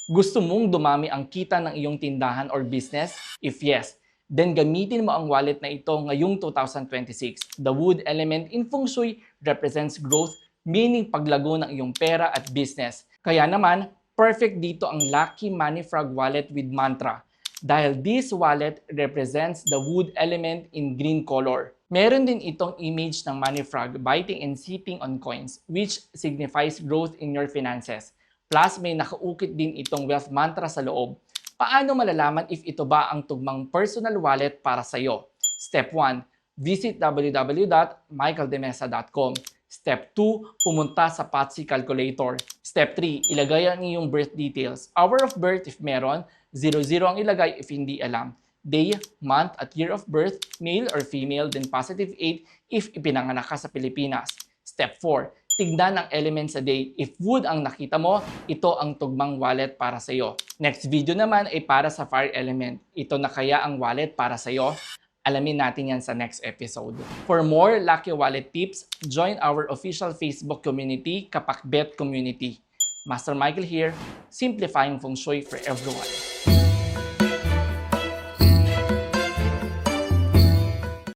Gusto mong dumami ang kita ng iyong tindahan or business? If yes, then gamitin mo ang wallet na ito ngayong 2026. The wood element in Feng Shui represents growth, meaning paglago ng iyong pera at business. Kaya naman, perfect dito ang Lucky Money Frog wallet with mantra. Dahil this wallet represents the wood element in green color. Meron din itong image ng money frog biting and sipping on coins, which signifies growth in your finances. Plus, may nakaukit din itong wealth mantra sa loob. Paano malalaman if ito ba ang tugmang personal wallet para sa iyo? Step 1, visit www.michaeldemesa.com. Step 2, pumunta sa Patsy Calculator. Step 3, ilagay ang iyong birth details. Hour of birth if meron, 00 ang ilagay if hindi alam. Day, month at year of birth, male or female, then positive 8 if ipinanganak ka sa Pilipinas. Step 4, tignan ang element sa day. If wood ang nakita mo, ito ang tugmang wallet para sa iyo. Next video naman ay para sa fire element. Ito na kaya ang wallet para sa iyo? Alamin natin yan sa next episode. For more Lucky Wallet tips, join our official Facebook community, Kapakbet Community. Master Michael here, simplifying Feng Shui for everyone.